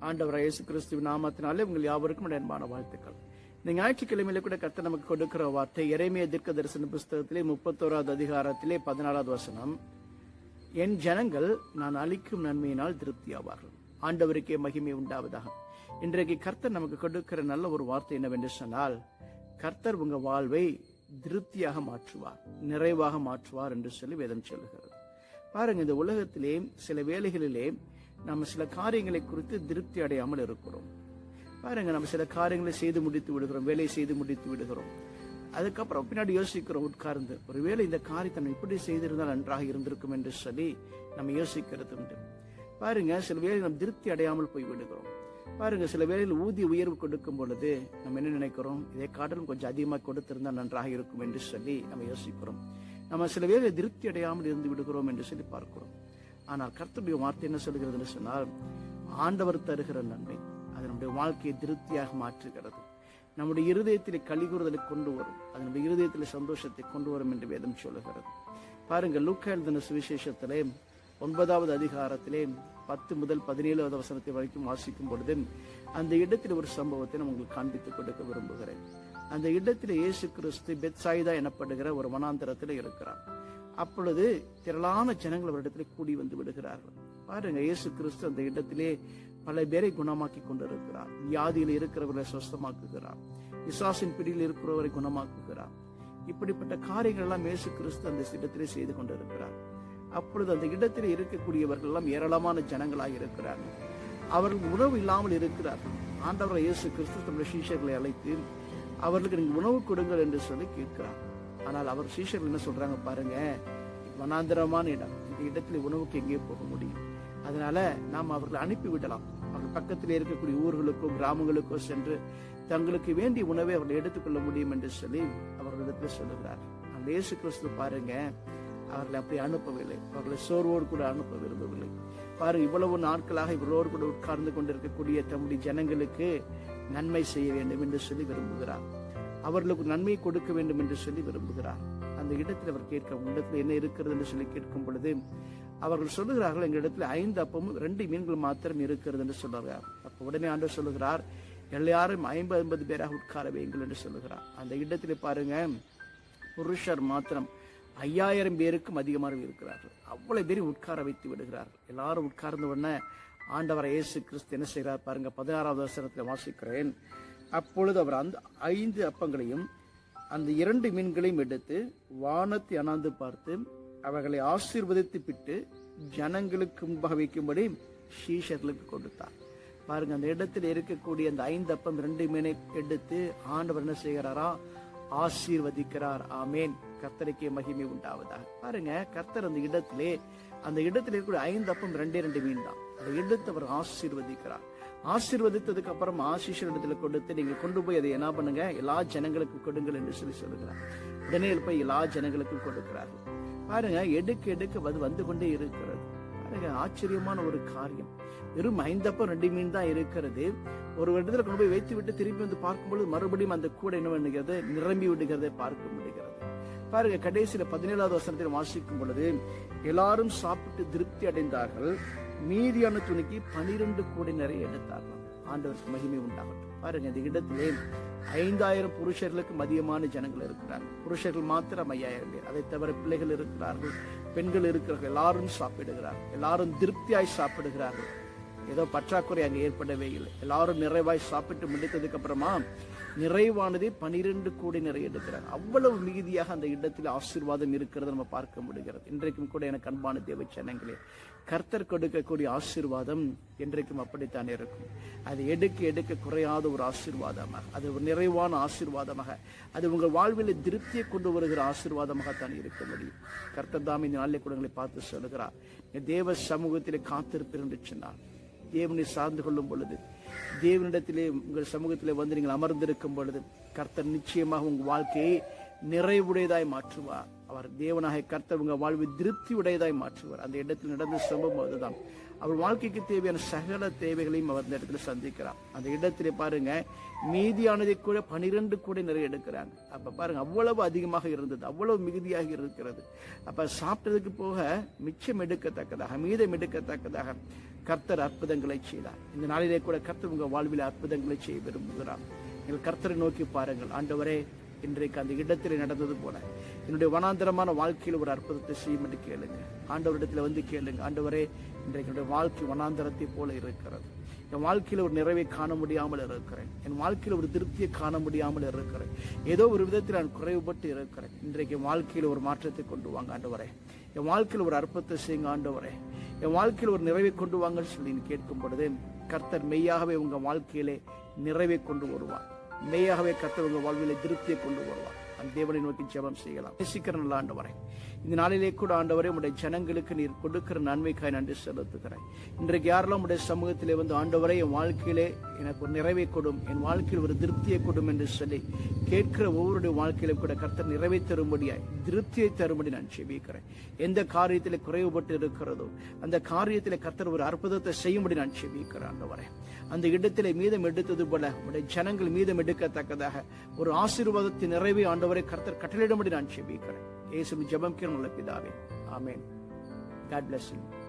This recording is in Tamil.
ஆண்டவர் இயேசு கிறிஸ்துவின் நாமத்தினாலே உங்கள் யாவருக்கும் அன்பான வாழ்த்துக்கள். இந்த ஞாயிற்றுக்கிழமையில கூட கர்த்தர் நமக்கு கொடுக்கிற வார்த்தை எரேமியா தீர்க்க தரிசன புஸ்தகத்திலே 31வது அதிகாரத்திலே 14வது வசனம், என் ஜனங்கள் நான் அளிக்கும் நன்மையினால் திருப்தியாவார்கள். ஆண்டவருக்கே மகிமை உண்டாவதாக. இன்றைக்கு கர்த்தர் நமக்கு கொடுக்கிற நல்ல ஒரு வார்த்தை என்னவென்று சொன்னால், கர்த்தர் உங்க வாழ்வை திருப்தியாக மாற்றுவார், நிறைவாக மாற்றுவார் என்று சொல்லி வேதம் சொல்லுகிறது. பாருங்க, இந்த உலகத்திலே சில வேளைகளிலே நம்ம சில காரியங்களை குறித்து திருப்தி அடையாமல் இருக்கிறோம். பாருங்க, நம்ம சில காரியங்களை செய்து முடித்து விடுகிறோம், வேலையை செய்து முடித்து விடுகிறோம். அதுக்கப்புறம் பின்னாடி யோசிக்கிறோம் உட்கார்ந்து, ஒருவேளை இந்த காரியத்தை நம்ம இப்படி செய்திருந்தால் நன்றாக இருந்திருக்கும் என்று சொல்லி நம்ம யோசிக்கிறது உண்டு. பாருங்க, சில வேளை நம்ம திருப்தி அடையாமல் போய் விடுகிறோம். பாருங்க, சில வேளையில் ஊதிய உயர்வு கொடுக்கும் பொழுது நம்ம என்ன நினைக்கிறோம், இதை காட்டிலும் கொஞ்சம் அதிகமாக கொடுத்திருந்தால் நன்றாக இருக்கும் என்று சொல்லி நம்ம யோசிக்கிறோம். நம்ம சில வேளை திருப்தி அடையாமல் இருந்து விடுகிறோம் என்று சொல்லி பார்க்கிறோம். ஆனால் கர்த்தருடைய வார்த்தை என்ன சொல்கிறது சொன்னால், ஆண்டவர் தருகிற நன்மை அது நம்முடைய வாழ்க்கையை திருப்தியாக மாற்றுகிறது. நம்முடைய இருதயத்திலே கலிகூறுதலை கொண்டு வரும், அது நம்முடைய இருதயத்திலே சந்தோஷத்தை கொண்டு வரும் என்று வேதம் சொல்லுகிறது. பாருங்க, லூக்கா எழுதின சுவிசேஷத்திலே 9வது அதிகாரத்திலே 10 முதல் 17வது வசனத்தை வரைக்கும் வாசிக்கும் பொழுது அந்த இடத்தில் ஒரு சம்பவத்தை நான் உங்களுக்கு காண்பித்துக் கொடுக்க விரும்புகிறேன். அந்த இடத்திலே இயேசு கிறிஸ்து பெத்சாயிதா எனப்படுகிற ஒரு வனாந்தரத்தில் இருக்கிறார். அப்பொழுது திரளான ஜனங்கள் அவரிடத்தில் கூடி வந்து விடுகிறார்கள். பாருங்க, இயேசு கிறிஸ்து அந்த இடத்திலே பல பேரை குணமாக்கி கொண்டிருக்கிறார். வியாதியில் இருக்கிறவர்களை சுஸ்தமாக்குகிறார், பிசாசின் பிடியில் இருக்கிறவரை குணமாக்குகிறார். இப்படிப்பட்ட காரியங்கள் எல்லாம் இயேசு கிறிஸ்து அந்த இடத்திலே செய்து கொண்டிருக்கிறார். அப்பொழுது அந்த இடத்தில் இருக்கக்கூடியவர்கள் எல்லாம் ஏராளமான ஜனங்களாக இருக்கிறார்கள். அவர்கள் உணவு இல்லாமல் இருக்கிறார்கள். ஆண்டவர் இயேசு கிறிஸ்து தம்முடைய சீஷர்களை அழைத்து அவர்களுக்கு நீங்க உணவு கொடுங்கள் என்று சொல்லி கேட்கிறார். ஆனால் அவர் சீஷர்கள் என்ன சொல்றாங்க பாருங்க, வனாந்தரமான இடம், இந்த இடத்துல உணவுக்கு எங்கே போக முடியும், அதனால நாம் அவர்களை அனுப்பிவிடலாம். அவர்கள் பக்கத்தில் இருக்கக்கூடிய ஊர்களுக்கோ கிராமங்களுக்கோ சென்று தங்களுக்கு வேண்டிய உணவை அவர்கள் எடுத்துக்கொள்ள முடியும் என்று சொல்லி அவர்களிடத்தில் சொல்லுகிறார். அந்த இயேசு கிறிஸ்து பாருங்க, அவர்களை அப்படி அனுப்பவில்லை, அவர்களை சோர்வோடு கூட அனுப்ப விரும்பவில்லை. பாருங்க, இவ்வளவு நாட்களாக இவரோடு கூட உட்கார்ந்து கொண்டிருக்கக்கூடிய தம்முடைய ஜனங்களுக்கு நன்மை செய்ய வேண்டும் என்று சொல்லி விரும்புகிறார். அவர்களுக்கு நன்மை கொடுக்க வேண்டும் என்று சொல்லி விரும்புகிறார். அந்த இடத்தில் அவர் கேட்க, உங்களிடத்தில் என்ன இருக்கிறது என்று சொல்லி கேட்கும் பொழுது அவர்கள் சொல்லுகிறார்கள், எங்க இடத்துல 5 அப்பமும் 2 மீன்கள் மாத்திரம் இருக்கிறது என்று சொல்லுகிறார். அப்ப உடனே ஆண்டவர் சொல்லுகிறார், எல்லாரும் 50 பேராக உட்கார வையுங்கள் என்று சொல்லுகிறார். அந்த இடத்துல பாருங்க, புருஷர் மாத்திரம் 5000 பேருக்கும் அதிகமாக இருக்கிறார்கள். அவ்வளவு பேரும் உட்கார வைத்து விடுகிறார்கள். எல்லாரும் உட்கார்ந்த உடனே ஆண்டவர் இயேசு கிறிஸ்து என்ன செய்கிறார் பாருங்க, 16வது வசனத்தில் வாசிக்கிறேன். அப்பொழுது அவர் அந்த 5 அப்பங்களையும் அந்த 2 மீன்களையும் எடுத்து வானத்தை அண்ணாந்து பார்த்து அவர்களை ஆசீர்வதித்து பிட்டு ஜனங்களுக்கு முன்பாக வைக்கும்படி சீஷர்களுக்கு கொடுத்தார். பாருங்க, அந்த இடத்தில் இருக்கக்கூடிய அந்த 5 அப்பம் 2 மீனை எடுத்து ஆண்டவர் என்ன செய்கிறாரா, ஆசீர்வதிக்கிறார். ஆமேன், கர்த்தருக்கே மகிமை உண்டாவதாக. பாருங்க, கர்த்தர் அந்த இடத்திலே இருக்கக்கூடிய 5 அப்பம் 2 மீன் தான். அதை எடுத்து அவர் ஆசீர்வதிக்கிறார். ஆசீர்வதித்ததுக்கு அப்புறம் ஆசீஷரிடத்துல கொடுத்து நீங்க கொண்டு போய் அதை என்ன பண்ணுங்க, எல்லா ஜனங்களுக்கும் கொடுங்கள் என்று சொல்லி சொல்லுகிறார். உடனே போய் எல்லா ஜனங்களுக்கும் கொடுக்கிறார்கள். பாருங்க, எடுக்க வந்து கொண்டே இருக்கிறது. பாருங்க, ஆச்சரியமான ஒரு காரியம். வெறும் 5 அப்பம் 2 மீன் தான் இருக்கிறது. ஒரு இடத்துல கொண்டு போய் வைத்து விட்டு திரும்பி வந்து பார்க்கும்போது மறுபடியும் அந்த கூடை என்ன பண்ணுகிறது, நிரம்பி விடுகிறதை பார்க்க முடிகிறது. பாருங்க, கடைசியில 17வது வசனத்தில் வாசிக்கும் பொழுது எல்லாரும் சாப்பிட்டு திருப்தி அடைந்தார்கள், மீதியான துணிக்கு 12 கோடி நிறைய எடுத்தார்கள். ஆண்டவருக்கு மகிமை உண்டாகட்டும். பாருங்க, இந்த இடத்திலே 5000 புருஷர்களுக்கு அதிகமான ஜனங்கள் இருக்கிறார்கள். புருஷர்கள் மாத்திரம் 5000 பேர். அதை தவிர பிள்ளைகள் இருக்கிறார்கள், பெண்கள் இருக்கிறார்கள். எல்லாரும் சாப்பிடுகிறார்கள், எல்லாரும் திருப்தியாய் சாப்பிடுகிறார்கள். ஏதோ பற்றாக்குறை அங்கே ஏற்படவே இல்லை. எல்லாரும் நிறைவாய் சாப்பிட்டு முடித்ததுக்கு அப்புறமா நிறைவானது 12 கோடி நிறைய எடுக்கிறார். அவ்வளவு மிகுதியாக அந்த இடத்தில் ஆசீர்வாதம் இருக்கிறது நம்ம பார்க்க முடிகிறது. இன்றைக்கும் கூட எனக்கு அன்பான தேவ ஜனங்களே, கர்த்தர் கொடுக்கக்கூடிய ஆசீர்வாதம் என்றைக்கும் அப்படித்தான் இருக்கும். அது எடுக்க குறையாத ஒரு ஆசீர்வாதமாக, அது ஒரு நிறைவான ஆசீர்வாதமாக, அது உங்கள் வாழ்வில் திருப்தியை கொண்டு வருகிற ஆசீர்வாதமாகத்தான் இருக்க முடியும். கர்த்தர் தாம் இந்த நாளிலே கூட உங்களை பார்த்து சொல்லுகிறார், தேவ சமூகத்திலே காத்திருப்பீர் என்று சொன்னார். தேவனை சார்ந்து கொள்ளும் பொழுது, தேவனிடத்திலே உங்கள் சமூகத்திலே வந்து நீங்கள் அமர்ந்திருக்கும் பொழுது கர்த்தர் நிச்சயமாக உங்கள் வாழ்க்கையை நிறைவுடையதாய் மாற்றுவார். அவர் தேவனாக கர்த்தர் உங்க வாழ்வை திருப்தி உடையதாய் மாற்றுவார். அந்த இடத்தில் நடந்த சம்பவம் அதுதான். அவர் வாழ்க்கைக்கு தேவையான சகல தேவைகளையும் அவர் அந்த இடத்துல சந்திக்கிறார். அந்த இடத்திலே பாருங்க, மீதியானதை கூட 12 கூட நிறைய எடுக்கிறாங்க. அப்ப பாருங்க, அவ்வளவு அதிகமாக இருந்தது, அவ்வளவு மிகுதியாக இருக்கிறது. அப்ப சாப்பிட்டதுக்கு போக மிச்சம் எடுக்கத்தக்கதாக, மீதம் எடுக்கத்தக்கதாக கர்த்தர் அற்புதங்களை செய்தார். இந்த நாளிலே கூட கர்த்தர் உங்க வாழ்வில் அற்புதங்களை செய்ய விரும்புகிறார். நீங்கள் கர்த்தரை நோக்கி பாருங்கள். ஆண்டவரே, இன்றைக்கு அந்த இடத்தில் நடந்தது போல என்னுடைய வனாந்தரமான வாழ்க்கையில் ஒரு அற்புதத்தை செய்யும் என்று கேளுங்க. ஆண்டவரிடத்தில் வந்து கேளுங்க. ஆண்டவரே, இன்றைக்கு என்னுடைய வாழ்க்கை வனாந்தரத்தை போல இருக்கிறது. என் வாழ்க்கையில் ஒரு நிறைவை காண முடியாமல் இருக்கிறேன். என் வாழ்க்கையில் ஒரு திருப்தியை காண முடியாமல் இருக்கிறேன். ஏதோ ஒரு விதத்தில் நான் குறைவுபட்டு இருக்கிறேன். இன்றைக்கு என் வாழ்க்கையில் ஒரு மாற்றத்தை கொண்டு வாங்க ஆண்டவரே. என் வாழ்க்கையில் ஒரு அற்புதத்தை செய்யுங்க ஆண்டவரே. என் வாழ்க்கையில் ஒரு நிறைவை கொண்டு வாங்கன்னு சொல்லி கேட்கும் பொழுது கர்த்தர் மெய்யாகவே உங்க வாழ்க்கையிலே நிறைவை கொண்டு வருவார். மெய்யாகவே கர்த்தர் உங்க வாழ்விலே திருப்தியை கொண்டு வருவார். அந்த தேவனை நோக்கி ஜெபம் செய்யலாம். நேசிக்கிற ஆண்டவரே, இந்த நாளிலே கூட ஆண்டவரே, உடைய ஜனங்களுக்கு நீர் கொடுக்கிற நன்மைக்காய் நன்றி செலுத்துகிறேன். இன்றைக்கு யாரெல்லாம் உடைய சமூகத்திலே வந்து ஆண்டவரே, என் வாழ்க்கையிலே எனக்கு ஒரு நிறைவை கொடும், என் வாழ்க்கையில் ஒரு திருப்தியை கொடும் என்று சொல்லி கேட்கிற ஒவ்வொருடைய வாழ்க்கையிலும் கூட கர்த்தர் நிறைவை தரும்படியாய், திருப்தியை தரும்படி நான் செபிக்கிறேன். எந்த காரியத்திலே குறைவுபட்டு இருக்கிறதோ அந்த காரியத்திலே கர்த்தர் ஒரு அற்புதத்தை செய்யும்படி நான் செபிக்கிறேன் ஆண்டவரே. அந்த இடத்திலே மீதம் எடுத்தது போல உடைய ஜனங்கள் மீதம் எடுக்கத்தக்கதாக ஒரு ஆசீர்வாதத்தின் நிறைவை ஆண்டவரை கர்த்தர் கட்டளையிடும்படி நான் செபிக்கிறேன். இயேசுவின் ஜெபம் கேளும் நல்ல பிதாவே. ஆமென். God bless you.